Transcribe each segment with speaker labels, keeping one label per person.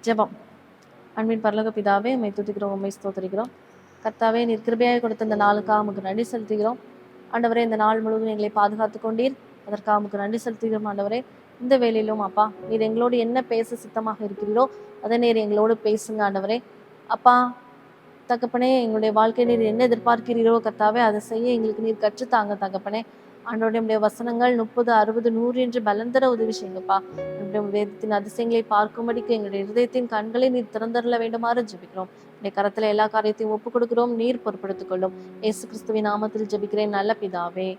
Speaker 1: ஜெபம். அன்பின் பரலோக பிதாவே, உம்மை துதிக்கிறோம், உம்மை ஸ்தோத்திரிக்கிறோம். கர்த்தாவே, நீர் கிருபையாய் கொடுத்த இந்த நாளுக்காக உமக்கு நன்றி செலுத்துகிறோம். ஆண்டவரே, இந்த நாள் முழுவதும் எங்களை பாதுகாத்து கொண்டீர், அதற்காக உமக்கு நன்றி செலுத்துகிறோம். ஆண்டவரே, இந்த வேளையிலும் அப்பா, நீர் எங்களோடு என்ன பேச சித்தமாக இருக்கிறீரோ அதை நீர் எங்களோடு பேசுங்க ஆண்டவரே. அப்பா தகப்பனே, எங்களுடைய வாழ்க்கை நீர் என்ன எதிர்பார்க்கிறீரோ கர்த்தாவே, அதை செய்ய எங்களுக்கு நீர் கற்றுத்தாங்க தகப்பனே. ஆண்டவருடைய வசனங்கள் 30, 60, 100 என்று பலன் தர உதவி செய்யுங்கப்பா. நம்முடைய வேதத்தின் அதிசயங்களை பார்க்கும்படிக்கு எங்களுடைய இருதயத்தின் கண்களை நீர் திறந்தரல வேண்டுமாறு ஜெபிக்கிறோம். உடைய கரத்துல எல்லா காரியத்தையும் ஒப்புக் கொடுக்கிறோம், நீர் பொறுப்படுத்திக் கொள்ளும். இயேசு கிறிஸ்துவின் நாமத்தில் ஜெபிக்கிறேன் நல்ல பிதாவே,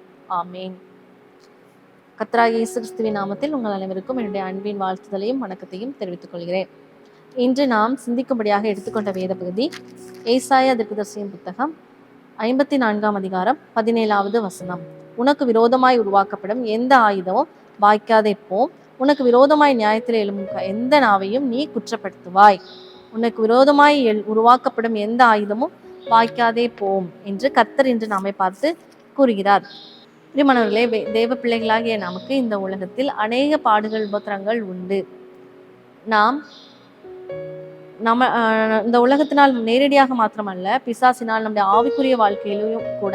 Speaker 1: ஆமேன். கர்த்தராகிய இயேசு கிறிஸ்துவின் நாமத்தில் உங்கள் அனைவருக்கும் என்னுடைய அன்பின் வாழ்த்துதலையும் வணக்கத்தையும் தெரிவித்துக் கொள்கிறேன். இன்று நாம் சிந்திக்கும்படியாக எடுத்துக்கொண்ட வேத பகுதி ஏசாயா தீர்க்கதரிசியின் புத்தகம் 54ஆம் அதிகாரம் 17வது வசனம். உனக்கு விரோதமாய் உருவாக்கப்படும் எந்த ஆயுதமும் வாய்க்காதே போம், உனக்கு விரோதமாய் நியாயத்தில் எழும் எந்த நாவையும் நீ குற்றப்படுத்துவாய். உனக்கு விரோதமாய் உருவாக்கப்படும் எந்த ஆயுதமும் வாய்க்காதே போம் என்று கர்த்தர் இன்று நம்மை பார்த்து கூறுகிறார். பிரியமானவர்களே, தேவ பிள்ளைகளாகிய நமக்கு இந்த உலகத்தில் அநேக பாடுகள் உபத்திரங்கள் உண்டு. நாம் இந்த உலகத்தினால் நேரடியாக மாத்திரமல்ல, பிசாசினால் நம்முடைய ஆவிக்குரிய வாழ்க்கையிலும் கூட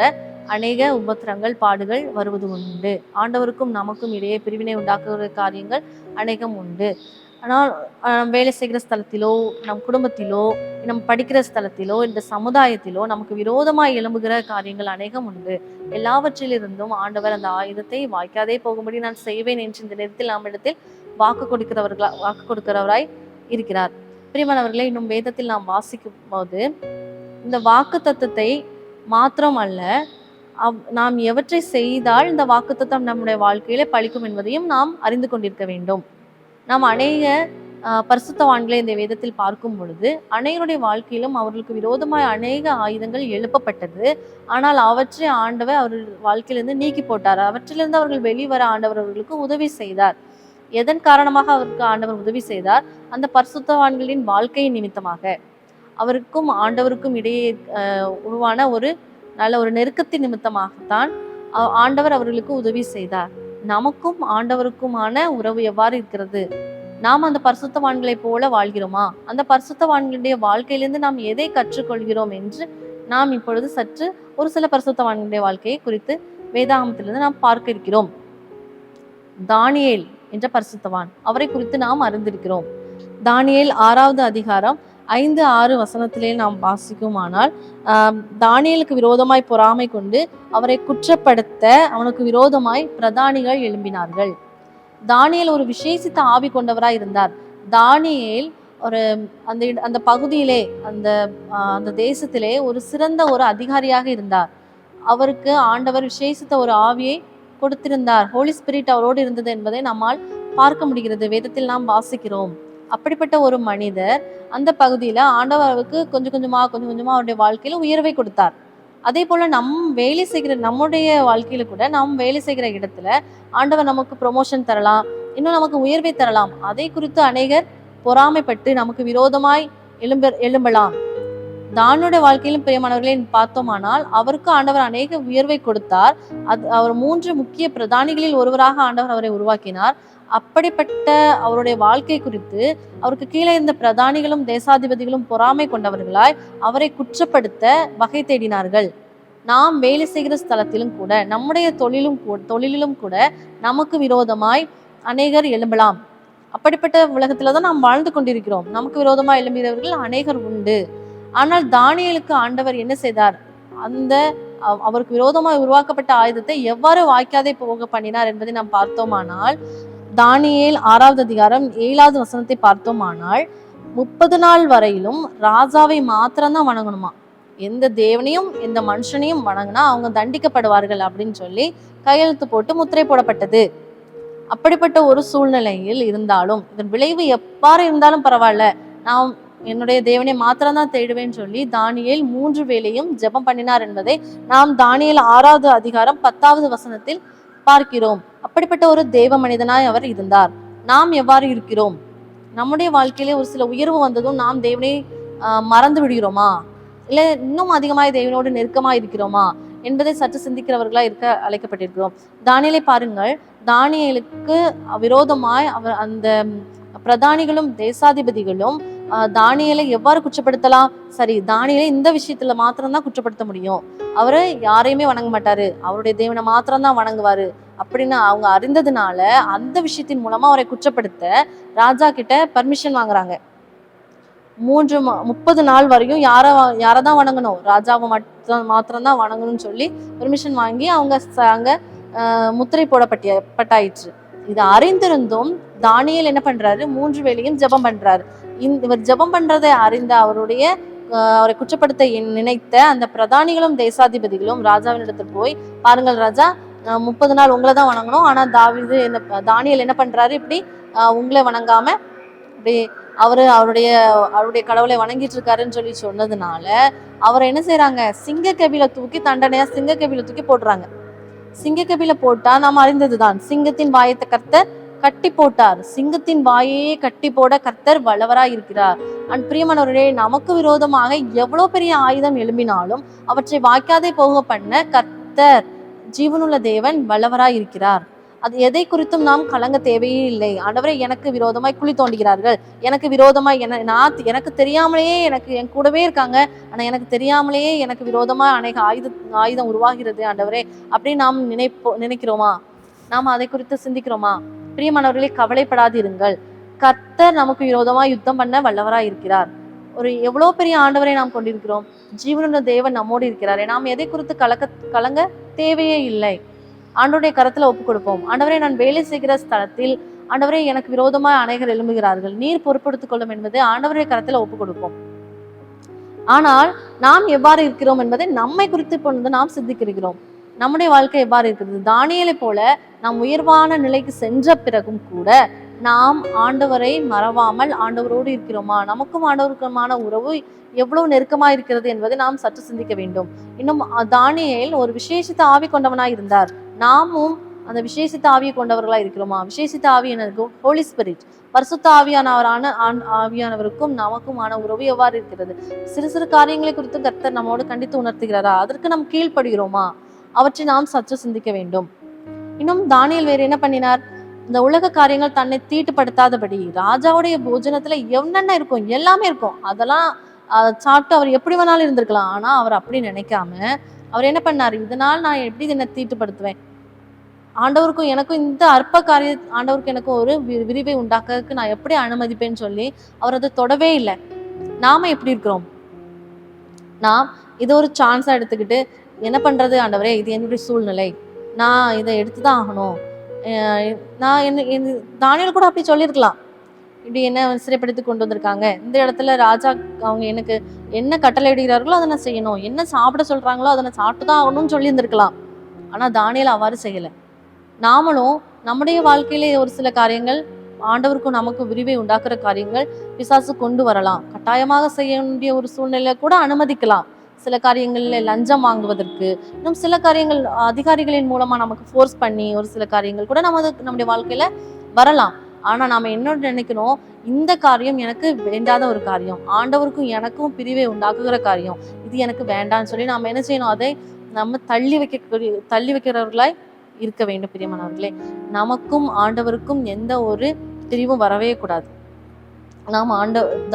Speaker 1: அநேக உபத்திரங்கள் பாடுகள் வருவது உண்டு. ஆண்டவருக்கும் நமக்கும் இடையே பிரிவினை உண்டாக்குகிற காரியங்கள் அநேகம் உண்டு. ஆனால் வேலை செய்கிற ஸ்தலத்திலோ, நம் குடும்பத்திலோ, நம் படிக்கிற ஸ்தலத்திலோ, இந்த சமுதாயத்திலோ நமக்கு விரோதமாய் எழும்புகிற காரியங்கள் அநேகம் உண்டு. எல்லாவற்றிலிருந்தும் ஆண்டவர் அந்த ஆயுதத்தை வாய்க்காதே போகும்படி நான் செய்வேன் என்று இந்த நேரத்தில் நம்மிடத்தில் வாக்கு கொடுக்கிறவராய் இருக்கிறார். பிரியமானவர்களே, இன்னும் வேதத்தில் நாம் வாசிக்கும் போது இந்த வாக்கு தத்தத்தை மாத்திரம் அல்ல, நாம் எவற்றை செய்தால் இந்த வாக்கு தத்தம் நம்முடைய வாழ்க்கையில பலிக்கும் என்பதையும் நாம் அறிந்து கொண்டிருக்க வேண்டும். நாம் அநேக பரிசுத்தவான்களை இந்த வேதத்தில் பார்க்கும் பொழுது அநேகருடைய வாழ்க்கையிலும் அவர்களுக்கு விரோதமாய் அநேக ஆயுதங்கள் எழுப்பப்பட்டது. ஆனால் அவற்றை ஆண்டவர் அவர்கள் வாழ்க்கையிலிருந்து நீக்கி போட்டார். அவற்றிலிருந்து அவர்கள் வெளிவர ஆண்டவர் அவர்களுக்கு உதவி செய்தார். எதன் காரணமாக அவருக்கு ஆண்டவர் உதவி செய்தார்? அந்த பரிசுத்தவான்களின் வாழ்க்கையின் நிமித்தமாக. அவருக்கும் ஆண்டவருக்கும் இடையே உருவான ஒரு நல்ல ஒரு நெருக்கத்தின் நிமித்தமாகத்தான் ஆண்டவர் அவர்களுக்கு உதவி செய்தார். நமக்கும் ஆண்டவருக்குமான உறவு எவ்வாறு இருக்கிறது? நாம் அந்த பரிசுத்தவான்களை போல வாழ்கிறோமா? அந்த பரிசுத்தவான்களுடைய வாழ்க்கையிலிருந்து நாம் எதை கற்றுக்கொள்கிறோம் என்று நாம் இப்பொழுது சற்று ஒரு சில பரிசுத்தவான்களுடைய வாழ்க்கையை குறித்து வேதாகமத்திலிருந்து நாம் பார்க்க இருக்கிறோம். தானியேல் என்ற பரிசுத்தவான், அவரை குறித்து நாம் அறிந்திருக்கிறோம். தானியேல் 6வது அதிகாரம் 5, 6 வசனத்திலே நாம் வாசிக்குமானால், தானியேலுக்கு விரோதமாய் பொறாமை கொண்டு அவரை குற்றப்படுத்த அவனுக்கு விரோதமாய் பிரதானிகள் எழும்பினார்கள். தானியேல் ஒரு விசேஷித்த ஆவி கொண்டவராய் இருந்தார். தானியேல் ஒரு அந்த பகுதியிலே அந்த தேசத்திலே ஒரு சிறந்த ஒரு அதிகாரியாக இருந்தார். அவருக்கு ஆண்டவர் விசேஷித்த ஒரு ஆவியை கொடுத்திருந்தார். ஹோலி ஸ்பிரிட் அவரோடு இருந்தது என்பதை நம்மால் பார்க்க முடிகிறது. வேதத்தில் நாம் வாசிக்கிறோம். அப்படிப்பட்ட ஒரு மனிதர் அந்த பகுதியில ஆண்டவர் அவருக்கு கொஞ்சம் கொஞ்சமா அவருடைய வாழ்க்கையில உயர்வை கொடுத்தார். அதே போல வேலை செய்கிற நம்முடைய வாழ்க்கையில கூட நாம் வேலை செய்கிற இடத்துல ஆண்டவர் நமக்கு ப்ரொமோஷன் தரலாம், இன்னும் நமக்கு உயர்வை தரலாம். அதை குறித்து அநேகர் பொறாமைப்பட்டு நமக்கு விரோதமாய் எழும்பலாம். தானுடைய வாழ்க்கையிலும் பிரியமானவர்களே பார்த்தோமானால், அவருக்கு ஆண்டவர் அநேக உயர்வை கொடுத்தார். அவர் 3 முக்கிய பிரதானிகளில் ஒருவராக ஆண்டவர் அவரை உருவாக்கினார். அப்படிப்பட்ட அவருடைய வாழ்க்கை குறித்து அவருக்கு கீழே இருந்த பிரதானிகளும் தேசாதிபதிகளும் பொறாமை கொண்டவர்களாய் அவரை குற்றப்படுத்த வகை தேடினார்கள். நாம் வேலை செய்கிற ஸ்தலத்திலும் கூட, நம்முடைய தொழிலிலும் கூட நமக்கு விரோதமாய் அநேகர் எழும்பலாம். அப்படிப்பட்ட உலகத்துலதான் நாம் வாழ்ந்து கொண்டிருக்கிறோம். நமக்கு விரோதமாய் எழும்புகிறவர்கள் அநேகர் உண்டு. ஆனால் தானியேலுக்கு ஆண்டவர் என்ன செய்தார்? அவருக்கு விரோதமாய் உருவாக்கப்பட்ட ஆயுதத்தை எவ்வாறு வாய்க்காதே போக பண்ணினார் என்பதை நாம் பார்த்தோமானால், தானியேல் 6வது அதிகாரம் 7வது வசனத்தை பார்த்தோமானால், 30 நாள் வரையிலும் ராஜாவை மாத்திரம்தான் வணங்கணுமா. எந்த தேவனையும் எந்த மனுஷனையும் வணங்கினா அவங்க தண்டிக்கப்படுவார்கள் அப்படின்னு சொல்லி கையெழுத்து போட்டு முத்திரை போடப்பட்டது. அப்படிப்பட்ட ஒரு சூழ்நிலையில் இருந்தாலும், இதன் விளைவு எவ்வாறு இருந்தாலும் பரவாயில்ல, நான் என்னுடைய தேவனை மாத்திரம்தான் தேடுவேன்னு சொல்லி தானியேல் 3 வேளையும் ஜெபம் பண்ணினார் என்பதை நாம் தானியேல் 6வது அதிகாரம் 10வது வசனத்தில் பார்க்கிறோம். அப்படிப்பட்ட ஒரு தேவ மனிதனாய் அவர் இருந்தார். நாம் எவ்வாறு இருக்கிறோம்? நம்முடைய வாழ்க்கையிலே ஒரு சில உயர்வு வந்ததும் நாம் தேவனை மறந்து விடுகிறோமா? இல்ல இன்னும் அதிகமாய் தேவனோடு நெருக்கமாய் இருக்கிறோமா என்பதை சற்று சிந்திக்கிறவர்களா இருக்க அழைக்கப்பட்டிருக்கிறோம். தானியேலை பாருங்கள். தானியேலுக்கு விரோதமாய் அவர் அந்த பிரதானிகளும் தேசாதிபதிகளும் தானியேலை எவ்வாறு குற்றப்படுத்தலாம்? சரி, தானியேலை இந்த விஷயத்துல மாத்திரம்தான் குற்றப்படுத்த முடியும். அவரு யாரையுமே வணங்க மாட்டாரு, அவருடைய தேவனை மாத்திரம்தான் வணங்குவாரு அப்படின்னு அவங்க அறிந்ததுனால அந்த விஷயத்தின் மூலமா அவரை குற்றப்படுத்த ராஜா கிட்ட பர்மிஷன் வாங்குறாங்க. 30 நாள் வரையும் யாரதான் வணங்கணும்? ராஜாவை மாத்திரம்தான் வணங்கணும்னு சொல்லி பெர்மிஷன் வாங்கி அவங்க அங்க முத்திரை பட்டாயிற்று. இது அறிந்திருந்தும் தானியேல் என்ன பண்றாரு? 3 வேளையும் ஜெபம் பண்றாரு. இவர் ஜெபம் பண்றதை அறிந்த அவரை குற்றப்படுத்த நினைத்த அந்த பிரதானிகளும் தேசாதிபதிகளும் ராஜாவினிடத்தில் போய், பாருங்கள் ராஜா, 30 நாள் உங்களை தான் வணங்கணும், ஆனா தானியேல் என்ன பண்றாரு? இப்படி உங்களை வணங்காம அப்படி அவருடைய கடவுளை வணங்கிட்டு இருக்காருன்னு சொல்லி சொன்னதுனால அவரை என்ன செய்யறாங்க? சிங்கக்கபில தூக்கி போடுறாங்க. சிங்கக்கபில போட்டா நாம் அறிந்ததுதான், சிங்கத்தின் வாயத்தை கர்த்தர் கட்டி போட்டார். சிங்கத்தின் வாயையே கட்டி போட கர்த்தர் வல்லவராய் இருக்கிறார். பிரியமானவர்களே, நமக்கு விரோதமாக எவ்வளவு பெரிய ஆயுதம் எழும்பினாலும் அவற்றை வாய்க்காதே போக பண்ண கர்த்தர் ஜீவனுள்ள தேவன் வல்லவராய் இருக்கிறார். அது எதை குறித்தும் நாம் கலங்க தேவையே இல்லை. ஆண்டவரே, எனக்கு விரோதமாய் குழி தோண்டுகிறார்கள், எனக்கு விரோதமாய் எனக்கு தெரியாமலேயே என் கூடவே இருக்காங்க, ஆனா எனக்கு தெரியாமலேயே எனக்கு விரோதமா அநேக ஆயுதம் உருவாகிறது ஆண்டவரே அப்படின்னு நாம் நினைக்கிறோமா? நாம் அதை குறித்து சிந்திக்கிறோமா? பிரியமானவர்களே, கவலைப்படாதிருங்கள். கர்த்தர் நமக்கு விரோதமா யுத்தம் பண்ண வல்லவராய் இருக்கிறார். எவ்வளவு பெரிய ஆண்டவரை நாம் கொண்டிருக்கிறோம். ஜீவனுள்ள தேவன் நம்மோடு இருக்கிறாரே. நாம் எதை குறித்து கலங்க தேவையே இல்லை. ஆண்டவருடைய கரத்துல ஒப்பு கொடுப்போம். ஆண்டவரே, நான் வேலை செய்கிற ஸ்தலத்தில் ஆண்டவரே எனக்கு விரோதமாய் அநேகர் எழும்புகிறார்கள், நீர் பொறுப்படுத்திக் கொள்ளும் என்பதை ஆண்டவருடைய கரத்துல ஒப்பு கொடுப்போம். ஆனால் நாம் எவ்வாறு இருக்கிறோம் என்பதை நம்மை குறித்து நாம் சிந்திக்கிறோம். நம்முடைய வாழ்க்கை எவ்வாறு இருக்கிறது? தானியேலை போல நாம் உயர்வான நிலைக்கு சென்ற பிறகும் கூட நாம் ஆண்டவரை மறவாமல் ஆண்டவரோடு இருக்கிறோமா? நமக்கும் ஆண்டவருக்குமான உறவு எவ்வளவு நெருக்கமா இருக்கிறது என்பதை நாம் சற்று சிந்திக்க வேண்டும். இன்னும் தானியேல் ஒரு விசேஷித்த ஆவி கொண்டவனாய் இருந்தார். நாமும் அந்த விசேஷித்த ஆவியை கொண்டவர்களா இருக்கிறோமா? விசேஷித்த ஆவி எனக்கு ஹோலி ஸ்பிரிட், பரிசுத்த ஆவியானவருக்கும் நமக்குமான உறவு எவ்வாறு இருக்கிறது? சிறு சிறு காரியங்களை குறித்து கர்த்தர் நம்மோடு கண்டித்து உணர்த்துகிறாரா? அதற்கு நாம் கீழ்ப்படுகிறோமா? அவற்றை நாம் சற்று சிந்திக்க வேண்டும். இன்னும் தானியேல் வேறு என்ன பண்ணினார்? இந்த உலக காரியங்கள் தன்னை தீட்டுப்படுத்தாதபடி ராஜாவுடைய போஜனத்துல என்னென்ன இருக்கும் எல்லாமே இருக்கும், அதெல்லாம் சாப்பிட்டு அவர் எப்படி வேணாலும் இருந்திருக்கலாம். ஆனா அவர் அப்படி நினைக்காம அவர் என்ன பண்ணாரு? இதனால் நான் எப்படி என்னை தீட்டுப்படுத்துவேன்? ஆண்டவருக்கும் எனக்கும் இந்த அற்ப ஆண்டவருக்கு எனக்கும் ஒரு விரிவை உண்டாக்குறதுக்கு நான் எப்படி அனுமதிப்பேன்னு சொல்லி அவர் அதை தொடவே இல்லை. நாம எப்படி இருக்கிறோம்? நாம் இது ஒரு சான்ஸா எடுத்துக்கிட்டு என்ன பண்றது? ஆண்டவரே, இது என்னுடைய சூழ்நிலை, நான் இதை எடுத்துதான் ஆகணும். தானியேல் கூட அப்படி சொல்லியிருக்கலாம். இப்படி என்ன சிறைப்படுத்தி கொண்டு வந்திருக்காங்க, இந்த இடத்துல ராஜா அவங்க எனக்கு என்ன கட்டளை இடுகிறார்களோ அதை நான் செய்யணும், என்ன சாப்பிட சொல்றாங்களோ அதை நான் சாப்பிட்டுதான் ஆகணும்னு சொல்லி இருந்திருக்கலாம். ஆனா தானியேல் அவ்வாறு செய்யல. நாமளும் நம்முடைய வாழ்க்கையிலே ஒரு சில காரியங்கள், ஆண்டவருக்கும் நமக்கு விரிவை உண்டாக்குற காரியங்கள் பிசாசு கொண்டு வரலாம். கட்டாயமாக செய்ய வேண்டிய ஒரு சூழ்நிலை கூட அனுமதிக்கலாம். சில காரியங்கள்ல லஞ்சம் வாங்குவதற்கு, இன்னும் சில காரியங்கள் அதிகாரிகளின் மூலமா நமக்கு ஃபோர்ஸ் பண்ணி ஒரு சில காரியங்கள் கூட நம்முடைய வாழ்க்கையில வரலாம். ஆனா நாம என்ன நினைக்கணும்? இந்த காரியம் எனக்கு வேண்டாத ஒரு காரியம், ஆண்டவருக்கும் எனக்கும் பிரிவை உண்டாக்குகிற காரியம், இது எனக்கு வேண்டாம்னு சொல்லி நாம என்ன செய்யணும்? அதை நம்ம தள்ளி வைக்கிறவர்களாய் இருக்க வேண்டும். பிரியமானவர்களே, நமக்கும் ஆண்டவருக்கும் எந்த ஒரு பிரிவும் வரவே கூடாது. நாம்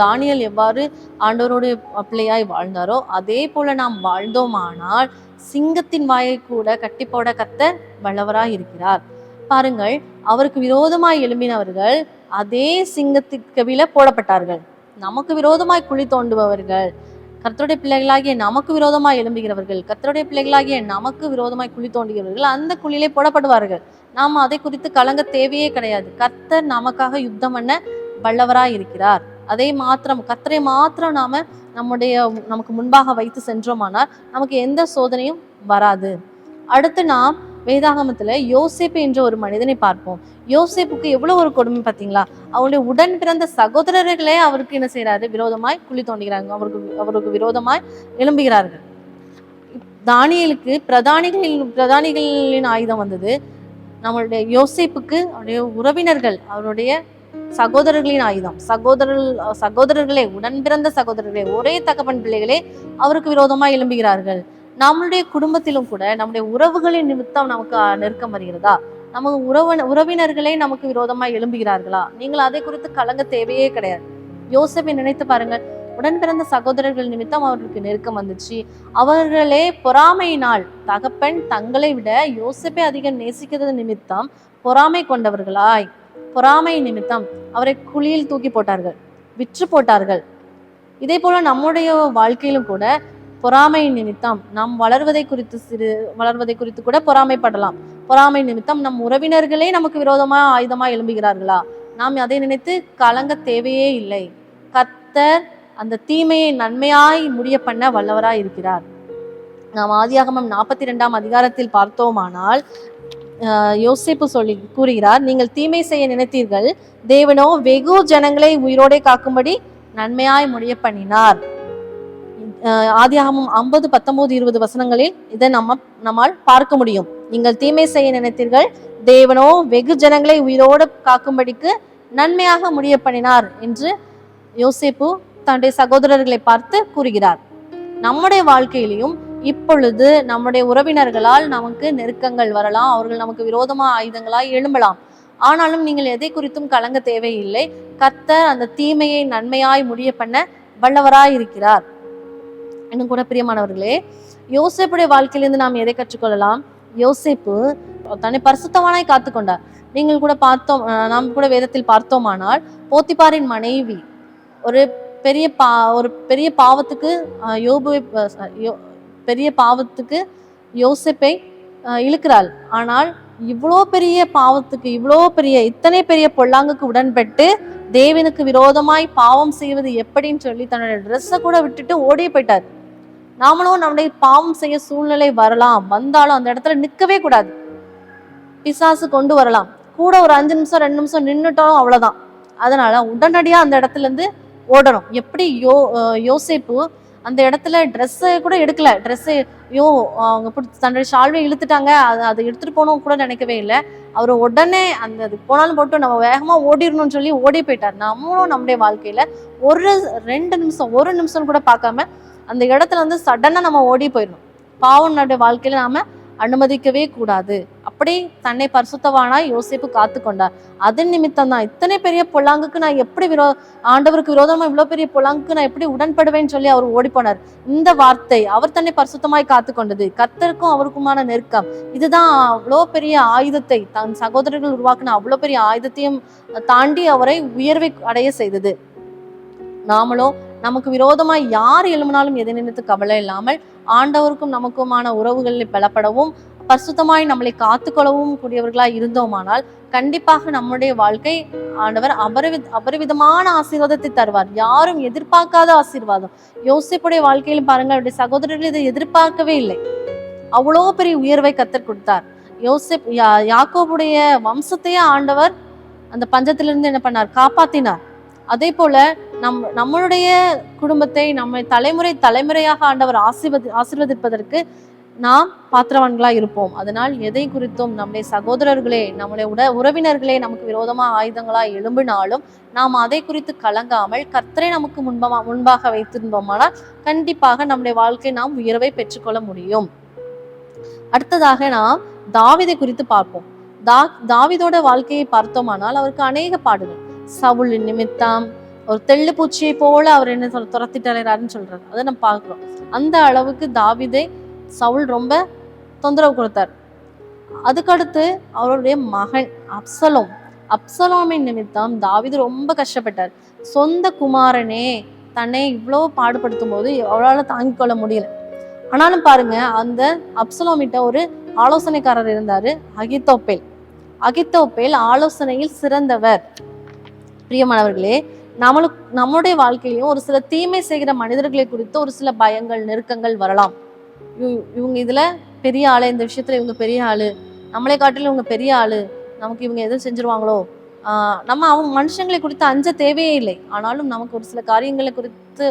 Speaker 1: தானியேல் எவ்வாறு ஆண்டவரோடு பிள்ளையாய் வாழ்ந்தாரோ அதே போல நாம் வாழ்ந்தோமானால் சிங்கத்தின் வாயை கூட கட்டி போட கர்த்தர் வல்லவராய் இருக்கிறார். பாருங்கள், அவருக்கு விரோதமாய் எழும்பினவர்கள் அதே சிங்கத்திற்கவில போடப்பட்டார்கள். நமக்கு விரோதமாய் குழி தோண்டுபவர்கள், கர்த்தருடைய பிள்ளைகளாகிய நமக்கு விரோதமாய் எழும்புகிறவர்கள், கர்த்தருடைய பிள்ளைகளாகிய நமக்கு விரோதமாய் குழி தோண்டுகிறவர்கள் அந்த குழியிலே போடப்படுவார்கள். நாம் அதை குறித்து கலங்க தேவையே கிடையாது. கர்த்தர் நமக்காக யுத்தம் பண்ண வல்லவராய் இருக்கிறார். கர்த்தரை மாத்திரம் நாம நமக்கு முன்பாக வைத்து சென்றோமானால் நமக்கு எந்த சோதனையும் வராது. அடுத்து நாம் வேதாகமத்துல யோசேப்பு என்ற ஒரு மனிதனை பார்ப்போம். யோசேப்புக்கு எவ்வளவு ஒரு கொடுமை பார்த்தீங்களா? அவருடைய உடன் பிறந்த சகோதரர்களே அவருக்கு என்ன செய்யறாரு? விரோதமாய் குழி தோண்டுகிறாங்க, அவருக்கு விரோதமாய் எழும்புகிறார்கள். தானியேலுக்கு பிரதானிகளின் ஆயுதம் வந்தது. நம்மளுடைய யோசேப்புக்கு அவருடைய உறவினர்கள், அவருடைய சகோதரர்களின் ஆயுதம். சகோதரர்களே, உடன் பிறந்த சகோதரர்களே, ஒரே தகப்பன் பிள்ளைகளே அவருக்கு விரோதமா எழும்புகிறார்கள். நம்மளுடைய குடும்பத்திலும் கூட நம்முடைய உறவுகளின் நிமித்தம் நமக்கு நெருக்கம் வருகிறதா? நமக்கு உறவினர்களே நமக்கு விரோதமா எழும்புகிறார்களா? நீங்கள் அதை குறித்து கலங்க தேவையே கிடையாது. யோசேப்பை நினைத்து பாருங்கள். உடன் பிறந்த சகோதரர்கள் நிமித்தம் அவர்களுக்கு நெருக்கம் வந்துச்சு. அவர்களே பொறாமையினால் தகப்பன் தங்களை விட யோசேப்பை அதிகம் நேசிக்கிறது நிமித்தம் பொறாமை கொண்டவர்களாய், பொறாமை நிமித்தம் அவரை குழியில் தூக்கி போட்டார்கள், விற்று போட்டார்கள். இதே போல நம்முடைய வாழ்க்கையிலும் கூட பொறாமை நிமித்தம் நாம் வளர்வதை குறித்து கூட பொறாமைப்படலாம். பொறாமை நிமித்தம் நம் உறவினர்களே நமக்கு விரோதமா ஆயுதமா எழும்புகிறார்களா, நாம் அதை நினைத்து கலங்க தேவையே இல்லை. கர்த்தர் அந்த தீமையை நன்மையாய் முடிய பண்ண வல்லவராய் இருக்கிறார். நாம் ஆதியாகமம் 42 அதிகாரத்தில் பார்த்தோமானால் யோசேப்பு கூறுகிறார், நீங்கள் தீமை செய்ய நினைத்தீர்கள், தேவனோ வெகு ஜனங்களை உயிரோடே காக்கும்படி நன்மையாய் முடிய பண்ணினார். ஆதியாகமம் 50, 19, 20 வசனங்களில் இதை நம்மால் பார்க்க முடியும். நீங்கள் தீமை செய்ய நினைத்தீர்கள், தேவனோ வெகு ஜனங்களை உயிரோடு காக்கும்படிக்கு நன்மையாக முடிய பண்ணினார் என்று யோசேப்பு தன்னுடைய சகோதரர்களை பார்த்து கூறுகிறார். நம்முடைய வாழ்க்கையிலையும் இப்பொழுது நம்முடைய உறவினர்களால் நமக்கு நெருக்கங்கள் வரலாம், அவர்கள் நமக்கு விரோதமா ஆயுதங்களாய் எழும்பலாம். ஆனாலும் நீங்கள் எதை குறித்தும் கலங்க தேவையில்லை. கர்த்தர் அந்த தீமையை நன்மையாய் முடிய பண்ண வல்லவராய் இருக்கிறார். இன்னும் கூட பிரியமானவர்களே, யோசேப்புடைய வாழ்க்கையிலிருந்து நாம் எதை கற்றுக்கொள்ளலாம்? யோசேப்பு தன்னை பரிசுத்தவானாய் காத்து கொண்டார். நீங்கள் கூட நாம் கூட வேதத்தில் பார்த்தோமானால் போத்திபாரின் மனைவி ஒரு பெரிய பாவத்துக்கு பெரிய பாவத்துக்கு யோசேப்பை இழுக்கிறாள். ஆனால் இவ்வளோ பெரிய பாவத்துக்கு, இத்தனை பெரிய பொல்லாங்குக்கு உடன்பட்டு தேவனுக்கு விரோதமாய் பாவம் செய்வது எப்படின்னு சொல்லி தன்னுடைய ட்ரெஸ்ஸை கூட விட்டுட்டு ஓடியே போயிட்டார். நாமளும் நம்முடைய பாவம் செய்ய சூழ்நிலை வந்தாலும் அந்த இடத்துல நிற்கவே கூடாது. பிசாசு கொண்டு வரலாம், கூட ஒரு 5 நிமிஷம் 2 நிமிஷம் நின்றுட்டாலும் அவ்வளவுதான். அதனால உடனடியா அந்த இடத்துல இருந்து ஓடணும். எப்படி யோசேப்பு அந்த இடத்துல ட்ரெஸ்ஸை கூட எடுக்கல. அவங்க தன்னுடைய ஷால்வை இழுத்துட்டாங்க, அதை எடுத்துட்டு போனோம் கூட நினைக்கவே இல்லை. அவர் உடனே அது போனாலும் போட்டு நம்ம வேகமா ஓடிடணும்னு சொல்லி ஓடி போயிட்டார். நம்மளும் நம்முடைய வாழ்க்கையில ஒரு 2 நிமிஷம் 1 நிமிஷம் கூட பார்க்காம அந்த இடத்துல சடனா நம்ம ஓடி போயிடணும். பாவம் நம்முடைய வாழ்க்கையில நாம அனுமதிக்கவே கூடாது. அப்படி தன்னை பரிசுத்தவானாய் யோசேப்பு காத்து கொண்டார். அதன் நிமித்தம் தான் இத்தனை பெரிய பொல்லாங்குக்கு நான் எப்படி ஆண்டவருக்கு விரோதமா இவ்வளவு பெரிய பொல்லாங்குக்கு நான் எப்படி உடன்படுவேன்னு சொல்லி அவர் ஓடி போனார். இந்த வார்த்தை அவர் தன்னை பரிசுத்தமாய் காத்து கொண்டது. கர்த்தருக்கும் அவருக்குமான நெருக்கம் இதுதான் அவ்வளோ பெரிய ஆயுதத்தை, தன் சகோதரர்கள் உருவாக்கின அவ்வளோ பெரிய ஆயுதத்தையும் தாண்டி அவரை உயர்வை அடைய செய்தது. நாமளோ நமக்கு விரோதமாய் யார் எழும்பினாலும் எதை நினைத்து கவலை இல்லாமல் ஆண்டவருக்கும் நமக்குமான உறவுகளில் பலப்படவும் பரிசுத்தமாய் நம்மளை காத்துக்கொள்ளவும் கூடியவர்களாய் இருந்தோமானால் கண்டிப்பாக நம்முடைய வாழ்க்கை ஆண்டவர் அபரிவிதமான ஆசீர்வாதத்தை தருவார். யாரும் எதிர்பார்க்காத ஆசீர்வாதம். யோசேப்புடைய வாழ்க்கையிலும் பாருங்க, அவருடைய சகோதரர்கள் இதை எதிர்பார்க்கவே இல்லை. அவ்வளோ பெரிய உயர்வை கர்த்தர் கொடுத்தார். யாக்கோபுடைய வம்சத்தையே ஆண்டவர் அந்த பஞ்சத்திலிருந்து என்ன பண்ணார்? காப்பாத்தினார். அதே போல நம்மளுடைய குடும்பத்தை நம்மை தலைமுறையாக ஆண்டவர் ஆசீர்வதிப்பதற்கு நாம் பாத்திரவான்களா இருப்போம். அதனால் எதை குறித்தும் நம்முடைய சகோதரர்களே, நம்முடைய உறவினர்களே நமக்கு விரோதமா ஆயுதங்களா எழும்பினாலும் நாம் அதை குறித்து கலங்காமல் கர்த்தரை நமக்கு முன்பாக வைத்திருந்தோமானால் கண்டிப்பாக நம்முடைய வாழ்க்கை நாம் உயர்வை பெற்றுக்கொள்ள முடியும். அடுத்ததாக நாம் தாவீதை குறித்து பார்ப்போம். தாவீதோட வாழ்க்கையை பார்த்தோமானால் அவருக்கு அநேக பாடுகள். சவுல் நிமித்தம் ஒரு தெள்ளு பூச்சியை போல அவர் என்ன துரத்திட்டு அலைறாருன்னு சொல்றாரு. அதை நம்ம பார்க்கிறோம். அந்த அளவுக்கு தாவீதை சவுல் ரொம்ப தொந்தரவு கொடுத்தார். அதுக்கடுத்து அவருடைய மகன் அப்சலோமின் நிமித்தம் தாவீது ரொம்ப கஷ்டப்பட்டார். சொந்த குமாரனே தன்னை இவ்வளவு பாடுபடுத்தும் போது அவளால் தாங்கிக் கொள்ள முடியல. ஆனாலும் பாருங்க, அந்த அப்சலோமிட்ட ஒரு ஆலோசனைக்காரர் இருந்தாரு, அகித்தோப்பேல் ஆலோசனையில் சிறந்தவர். பிரியமானவர்களே, நம்மளுடைய வாழ்க்கையிலையும் ஒரு சில தீமை செய்கிற மனிதர்களை குறித்து ஒரு சில பயங்கள், நெருக்கங்கள் வரலாம். இவங்க இதுல பெரிய ஆளு, இந்த விஷயத்துல இவங்க பெரிய ஆளு, நம்மளை காட்டிலும் இவங்க பெரிய ஆளு, நமக்கு இவங்க எதுவும் செஞ்சிருவாங்களோ, நம்ம அவங்க மனுஷங்களை குறித்து அஞ்ச தேவையே இல்லை. ஆனாலும் நமக்கு ஒரு சில காரியங்களை குறித்து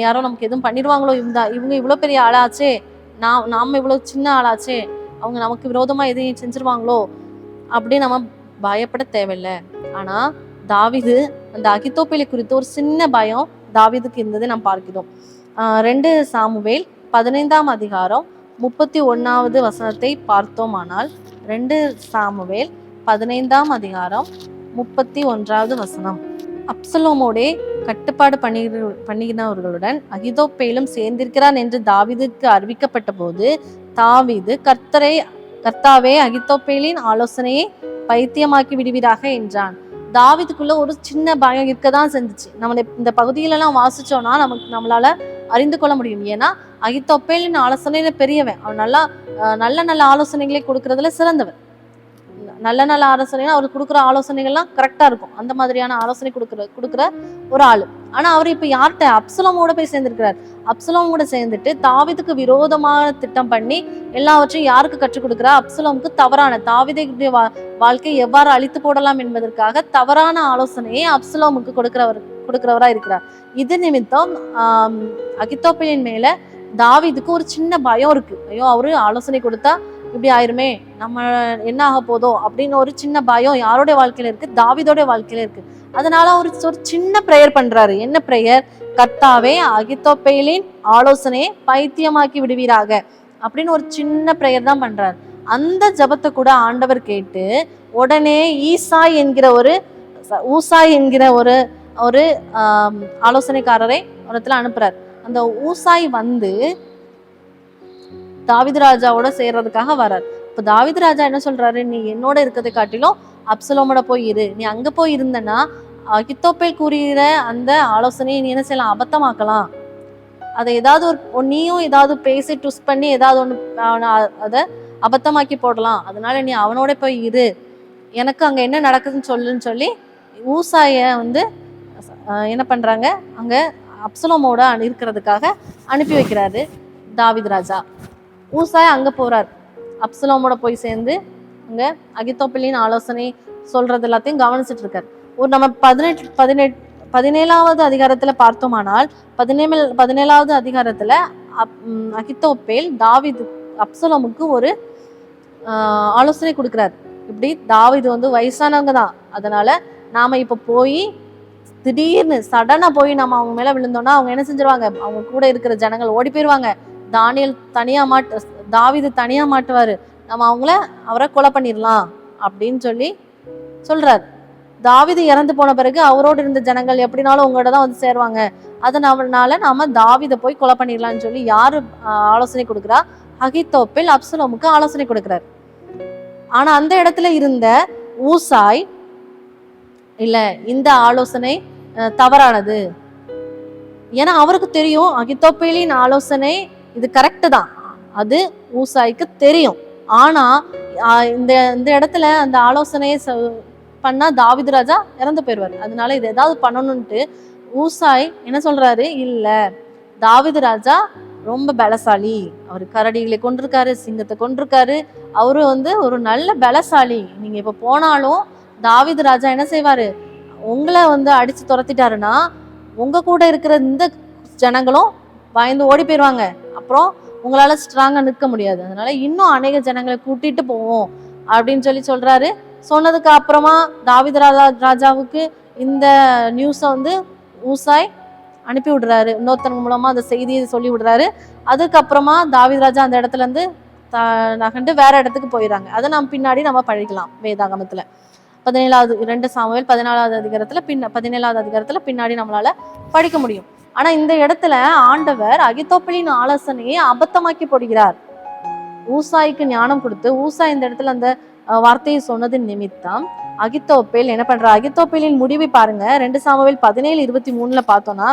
Speaker 1: யாரோ நமக்கு எதுவும் பண்ணிடுவாங்களோ, இவங்க இவ்வளவு பெரிய ஆளாச்சே, நாம இவ்வளவு சின்ன ஆளாச்சே, அவங்க நமக்கு விரோதமா எதையும் செஞ்சிருவாங்களோ அப்படின்னு நம்ம பயப்பட தேவையில்லை. ஆனா தாவீது அந்த அகித்தோப்பேலை குறித்து ஒரு சின்ன பயம் தாவீதுக்கு இருந்ததை நாம் பார்க்கிறோம். 2 சாமுவேல் 15 அதிகாரம் 31 வசனத்தை பார்த்தோமானால் 2 சாமுவேல் 15 அதிகாரம் 31 வசனம். அப்சலோமோடே கட்டுப்பாடு பண்ணினவர்களுடன் அகிதோப்பேலும் சேர்ந்திருக்கிறான் என்று தாவீதுக்கு அறிவிக்கப்பட்ட போது தாவீது கர்த்தாவே அகித்தோப்பேலின் ஆலோசனையை பைத்தியமாக்கி விடுவீராக என்றான். தாவீதுக்குள்ள ஒரு சின்ன பயம் இருக்கதான் செஞ்சுச்சு. நம்ம இந்த பகுதியிலெல்லாம் வாசிச்சோம்னா நம்மளால அறிந்து கொள்ள முடியும். ஏன்னா அகித்தோப்பேலின் ஆலோசனையில பெரியவன், அவன் நல்ல நல்ல ஆலோசனைகளை கொடுக்கறதுல சிறந்தவன். நல்ல நல்ல ஆலோசனைகள் அவர் கொடுக்குற ஆலோசனைகள்லாம் கரெக்டா இருக்கும். அந்த மாதிரியான ஆலோசனை கொடுக்குற ஒரு ஆளு. ஆனா அவர் இப்ப யார்கிட்ட அப்சலோமோட போய் சேர்ந்திருக்கிறார். அப்சலோமோட சேர்ந்துட்டு தாவீதுக்கு விரோதமான திட்டம் பண்ணி எல்லாவற்றையும் யாருக்கு கற்றுக் கொடுக்குறா? அப்சலோமுக்கு தவறான தாவீதுடைய வாழ்க்கையை எவ்வாறு அழித்து போடலாம் என்பதற்காக தவறான ஆலோசனையை அப்சலோமுக்கு கொடுக்கிறவரா இருக்கிறார். இது நிமித்தம் அகித்தோப்பேலின் மேல தாவீதுக்கு ஒரு சின்ன பயம் இருக்கு. ஐயோ, அவரு ஆலோசனை கொடுத்தா இப்படி ஆயிருமே, நம்ம என்ன ஆக போதோ அப்படின்னு ஒரு சின்ன பயம் யாரோடைய வாழ்க்கையில இருக்கு? தாவீதோடைய வாழ்க்கையில இருக்கு. அதனால ஒரு சின்ன பிரேயர் பண்றாரு. என்ன பிரேயர்? கர்த்தாவே அகித்தோப்பேலின் ஆலோசனையை பைத்தியமாக்கி விடுவீராக அப்படின்னு ஒரு சின்ன பிரேயர் தான் பண்றாரு. அந்த ஜபத்தை கூட ஆண்டவர் கேட்டு உடனே ஊசாய் என்கிற ஒரு ஆலோசனைக்காரரை ஒரு இடத்துல அனுப்புறாரு. அந்த ஊசாய் வந்து தாவீது ராஜாவோட சேர்றதுக்காக வர்றாரு. இப்ப தாவீது ராஜா என்ன சொல்றாரு? நீ என்னோட இருக்கிறதை காட்டிலும் அப்சலோமோட போய் இரு. நீ அங்க போய் இருந்தனா அகித்தோப்பேல் கூறுகிற அந்த ஆலோசனையை நீ என்ன செய்யலாம்? அபத்தமாக்கலாம். அதை ஏதாவது நீயும் ஏதாவது பேசி ட்விஸ்ட் பண்ணி ஏதாவது ஒண்ணு அதை அபத்தமாக்கி போடலாம். அதனால நீ அவனோட போய் இரு, எனக்கு அங்க என்ன நடக்குதுன்னு சொல்லுன்னு சொல்லி ஊசாய வந்து என்ன பண்றாங்க, அங்க அப்சலோமோட இருக்கிறதுக்காக அனுப்பி வைக்கிறாரு தாவீது ராஜா. ஊசாய் அங்க போறார். அப்சலோமோட போய் சேர்ந்து அங்க அகித்தோப்பேலின் ஆலோசனை சொல்றது எல்லாத்தையும் கவனிச்சுட்டு இருக்காரு. ஒரு நம்ம 17வது அதிகாரத்துல பார்த்தோமானால் 17வது அதிகாரத்துல அகித்தோப்பேல் அப்சலோமுக்கு ஒரு ஆலோசனை கொடுக்கிறார். இப்படி தாவீது வந்து வயசானவங்க தான், அதனால நாம இப்ப போய் திடீர்னு சடனா போய் நம்ம அவங்க மேல விழுந்தோம்னா அவங்க என்ன செஞ்சிருவாங்க? அவங்க கூட இருக்கிற ஜனங்கள் ஓடி போயிருவாங்க. தாவீது தனியா மாட்டுவாரு, நம்ம அவரை கொலை பண்ணிடலாம் அப்படின்னு சொல்றாரு. தாவீது இறந்து போன பிறகு அவரோடு இருந்த ஜனங்கள் எப்படினாலும் உங்களோட தான் வந்து சேருவாங்க. அதனால நாம தாவீதை போய் கொலை பண்ணிடலாம்னு சொல்லி யாரு ஆலோசனை கொடுக்குறா? அகித்தோப்பேல் அப்சலோமுக்கு ஆலோசனை கொடுக்கிறார். ஆனா அந்த இடத்துல இருந்த ஊசாய் இல்ல, இந்த ஆலோசனை தவறானது. ஏன்னா அவருக்கு தெரியும் அகித்தோப்பேலின் ஆலோசனை இது கரெக்ட் தான், அது ஊசாய்க்கு தெரியும். ஆனா இந்த இடத்துல அந்த ஆலோசனையை பண்ணா தாவீது ராஜா இறந்து போயிடுவாரு. அதனால இது ஏதாவது பண்ணணும்ட்டு ஊசாய் என்ன சொல்றாரு? இல்ல, தாவீது ராஜா ரொம்ப பலசாலி, அவரு கரடிகளை கொண்டிருக்காரு, சிங்கத்தை கொண்டிருக்காரு, அவரு வந்து ஒரு நல்ல பலசாலி. நீங்க இப்ப போனாலும் தாவீது ராஜா என்ன செய்வாரு? உங்களை வந்து அடிச்சு துரத்திட்டாருன்னா உங்க கூட இருக்கிற இந்த ஜனங்களும் பயந்து ஓடி போயிடுவாங்க. அப்புறம் உங்களால ஸ்ட்ராங்கா நிற்க முடியாது. அதனால இன்னும் அநேக ஜனங்களை கூட்டிட்டு போவோம் அப்படின்னு சொல்றாரு. சொன்னதுக்கு அப்புறமா தாவீது ராஜாவுக்கு இந்த நியூஸை வந்து ஊசாய் அனுப்பி விடுறாரு. இன்னொருத்தங்க மூலமா அந்த செய்தியை சொல்லி விடுறாரு. அதுக்கப்புறமா தாவீது ராஜா அந்த இடத்துல இருந்து நகண்டு வேற இடத்துக்கு போயிடுறாங்க. அதை பின்னாடி நம்ம படிக்கலாம் வேதாகமத்துல 2 சாமுவேல் 14வது அதிகாரத்துல 17வது அதிகாரத்துல பின்னாடி நம்மளால படிக்க முடியும். ஆனா இந்த இடத்துல ஆண்டவர் அகித்தோப்பேலின் ஆலோசனையை அபத்தமாக்கி போடுகிறார். ஊசாய்க்கு ஞானம் கொடுத்து ஊசாய் இந்த இடத்துல அந்த வார்த்தையை சொன்னதின் நிமித்தம் அகித்தோப்பேல் என்ன பண்ற? அகித்தோப்பேலின் முடிவை பாருங்க. 2 சாமுவேல் 17:23 பார்த்தோம்னா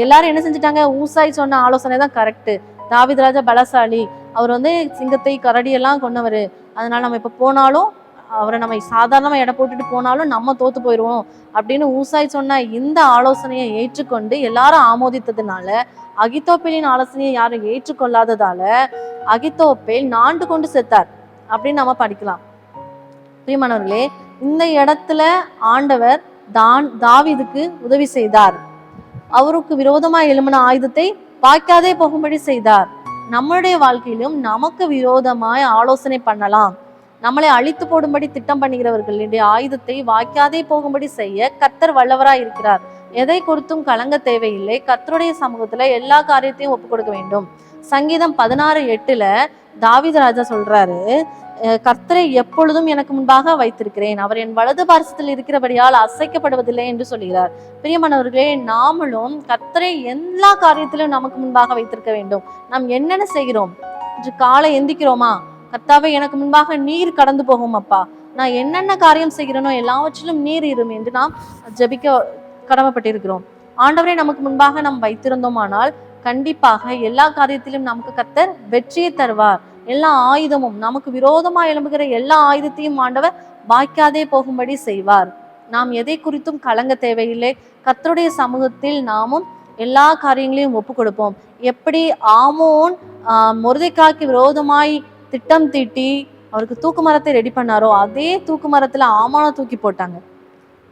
Speaker 1: எல்லாரும் என்ன செஞ்சுட்டாங்க? ஊசாய் சொன்ன ஆலோசனை தான் கரெக்ட், தாவீது ராஜா பலசாலி, அவர் வந்து சிங்கத்தை கரடியெல்லாம் கொன்னவர், அதனால நம்ம இப்ப போனாலும் அவரை நம்ம சாதாரணமா எடை போட்டுட்டு போனாலும் நம்ம தோத்து போயிடுவோம் அப்படின்னு ஊசாய் சொன்ன இந்த ஆலோசனையை ஏற்றுக்கொண்டு எல்லாரும் ஆமோதித்ததுனால அகித்தோப்பேலின் ஆலோசனையை யாரும் ஏற்றுக்கொள்ளாததால அகித்தோப்பேல் நாண்டு கொண்டு செத்தார் அப்படின்னு நம்ம படிக்கலாம். பிரியமானவர்களே, இந்த இடத்துல ஆண்டவர் தாவீதுக்கு உதவி செய்தார். அவருக்கு விரோதமா எழும்பின ஆயுதத்தை வாய்க்காதே போகும்படி செய்தார். நம்மளுடைய வாழ்க்கையிலும் நமக்கு விரோதமாய் ஆலோசனை பண்ணலாம். நம்மளை அழித்து போடும்படி திட்டம் பண்ணுகிறவர்களுடைய ஆயுதத்தை வாய்க்காதே போகும்படி செய்ய கர்த்தர் வல்லவராய் இருக்கிறார். எதை குறித்தும் கலங்க தேவையில்லை. கர்த்தருடைய சமூகத்துல எல்லா காரியத்தையும் ஒப்பு கொடுக்க வேண்டும். சங்கீதம் 16:8 தாவீது ராஜா சொல்றாரு, கர்த்தரை எப்பொழுதும் எனக்கு முன்பாக வைத்திருக்கிறேன், அவர் என் வலது பார்சத்தில் இருக்கிறபடியால் அசைக்கப்படுவதில்லை என்று சொல்கிறார். பிரியமானவர்களே, நாமளும் கர்த்தரை எல்லா காரியத்திலும் நமக்கு முன்பாக வைத்திருக்க வேண்டும். நாம் என்னென்ன செய்கிறோம்? இன்று காலை எந்திக்கிறோமா, கர்த்தாவே எனக்கு முன்பாக நீர் கடந்து போகும் அப்பா, நான் என்னென்ன காரியம் செய்கிறேனோ எல்லாவற்றிலும் நீர் இரும் என்று நாம் ஜெபிக்க கடமைப்பட்டிருக்கிறோம். ஆண்டவரை நமக்கு முன்பாக நாம் வைத்திருந்தோமானால் கண்டிப்பாக எல்லா காரியத்திலும் நமக்கு கர்த்தர் வெற்றியை தருவார். எல்லா ஆயுதமும், நமக்கு விரோதமா எழும்புகிற எல்லா ஆயுதத்தையும் ஆண்டவர் வாய்க்காதே போகும்படி செய்வார். நாம் எதை குறித்தும் கலங்க தேவையில்லை. கர்த்தருடைய சமூகத்தில் நாமும் எல்லா காரியங்களையும் ஒப்பு கொடுப்போம். எப்படி ஆமோன் மொர்தெக்காய்க்கு விரோதமாய் திட்டம் தீட்டி அவருக்கு தூக்கு மரத்தை ரெடி பண்ணாரோ, அதே தூக்கு மரத்துல ஆமானை தூக்கி போட்டாங்க.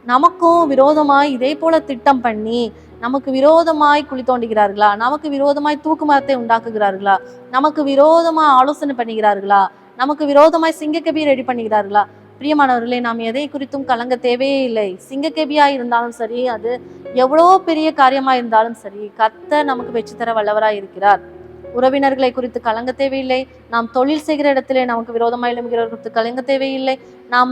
Speaker 1: நமக்கும் விரோதமாய் இதே போல திட்டம் பண்ணி நமக்கு விரோதமாய் குழி தோண்டுகிறார்களா, நமக்கு விரோதமாய் தூக்கு மரத்தை உண்டாக்குகிறார்களா, நமக்கு விரோதமாய் ஆலோசனை பண்ணுகிறார்களா, நமக்கு விரோதமாய் சிங்கக்கெபி ரெடி பண்ணுகிறார்களா? பிரியமானவர்களே, நாம் எதை குறித்தும் கலங்க தேவையே இல்லை. சிங்கக்கெபியா இருந்தாலும் சரி, அது எவ்வளோ பெரிய காரியமா இருந்தாலும் சரி, கர்த்தர் நமக்கு வெற்றி தர வல்லவராய் இருக்கிறார். உறவினர்களை குறித்து கலங்க தேவையில்லை. நாம் தொழில் செய்கிற இடத்திலே நமக்கு விரோதமாய் எழும்புகிறவர்கள் குறித்து கலங்க தேவையில்லை. நாம்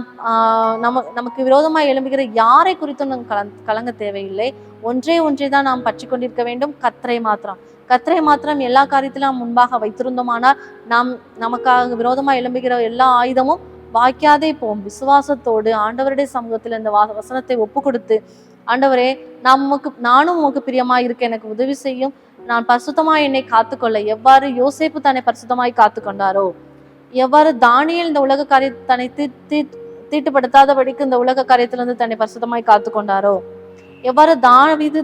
Speaker 1: நமக்கு விரோதமாய் எழும்புகிற யாரை குறித்தும் நாம் கலங்க தேவையில்லை. ஒன்றே தான் நாம் பற்றி கொண்டிருக்க வேண்டும், கர்த்தரை மாத்திரம். கர்த்தரை மாத்திரம் எல்லா காரியத்திலும் முன்பாக வைத்திருந்தோமானால் நமக்காக விரோதமாய் எழும்புகிற எல்லா ஆயுதமும் வாய்க்காதே போம். விசுவாசத்தோடு ஆண்டவருடைய சமூகத்தில் இந்த வசனத்தை ஒப்பு கொடுத்து, ஆண்டவரே, நானும் உமக்கு பிரியமாய் இருக்க எனக்கு உதவி செய்யும், நான் பரிசுத்தமாய் என்னை காத்துக்கொள்ள எவ்வாறு யோசேப்பு தன்னை பரிசுத்தமாய் காத்து கொண்டாரோ, எவ்வாறு தானியேல் இந்த உலக காரியத்தை தன்னை தீட்டுப்படுத்தாதபடிக்கு இந்த உலக காரியத்திலிருந்து தன்னை பரிசுத்தமாய் காத்து கொண்டாரோ, எவ்வாறு தாவீது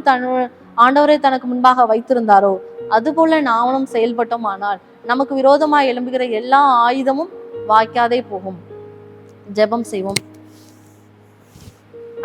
Speaker 1: ஆண்டவரை தனக்கு முன்பாக வைத்திருந்தாரோ, அதுபோல நாமளும் செயல்பட்டோம். ஆனால் நமக்கு விரோதமாய் எழும்புகிற எல்லா ஆயுதமும் வாய்க்காதே போகும். ஜெபம் செய்வோம்.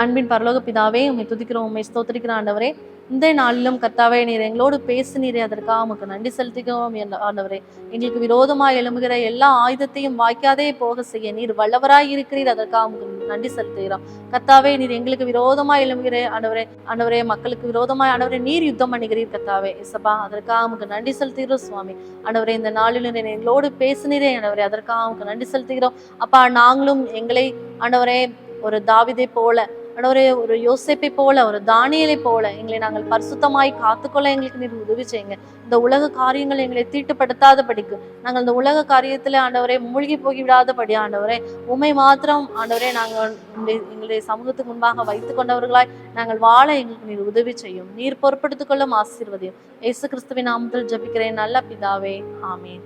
Speaker 1: அன்பின் பரலோக பிதாவே, உம்மை துதிக்கிறோம், உம்மை ஸ்தோத்திரிக்கிற ஆண்டவரே. இந்த நாளிலும் கர்த்தாவே, நீர் எங்களோடு பேசினீரே, அதற்காக உமக்கு நன்றி செலுத்திக்கிறோம் ஆண்டவரே. எங்களுக்கு விரோதமாய் எழும்புகிற எல்லா ஆயுதத்தையும் வாய்க்காதே போக செய்ய நீர் வல்லவராய் இருக்கிறீர், அதற்காக உமக்கு நன்றி செலுத்துகிறோம். கர்த்தாவே, நீர் எங்களுக்கு விரோதமாய் எழும்புகிற ஆண்டவரே, மக்களுக்கு விரோதமாய் ஆண்டவரே நீர் யுத்தம் பண்ணுகிறீர் கர்த்தாவே. இசப்பா, அதற்காக உமக்கு நன்றி செலுத்துகிறோம் சுவாமி. ஆண்டவரே, இந்த நாளிலும் நீர் எங்களோடு பேசினீரே ஆண்டவரே, அதற்காக உமக்கு நன்றி செலுத்துகிறோம். அப்பா, நாங்களும் எங்களை ஆண்டவரே ஒரு தாவீதை போல, ஆண்டவரே ஒரு யோசேப்பை போல, ஒரு தானியேலை போல எங்களை நாங்கள் பரிசுத்தமாய் காத்துக்கொள்ள எங்களுக்கு நீர் உதவி செய்யுங்க. இந்த உலக காரியங்கள் எங்களை தீட்டுப்படுத்தாதபடிக்கு, நாங்கள் இந்த உலக காரியத்துல ஆண்டவரே மூழ்கி போய்விடாதபடி ஆண்டவரே, உம்மை மாத்திரம் ஆண்டவரே நாங்கள் எங்களுடைய சமூகத்துக்கு முன்பாக வைத்து கொண்டவர்களாய் நாங்கள் வாழ எங்களுக்கு நீர் உதவி செய்யும். நீர் பொறுப்படுத்திக் கொள்ளும் ஆசீர்வதியும். இயேசு கிறிஸ்துவின் நாமத்தில் ஜெபிக்கிறேன் நல்ல பிதாவே, ஆமேன்.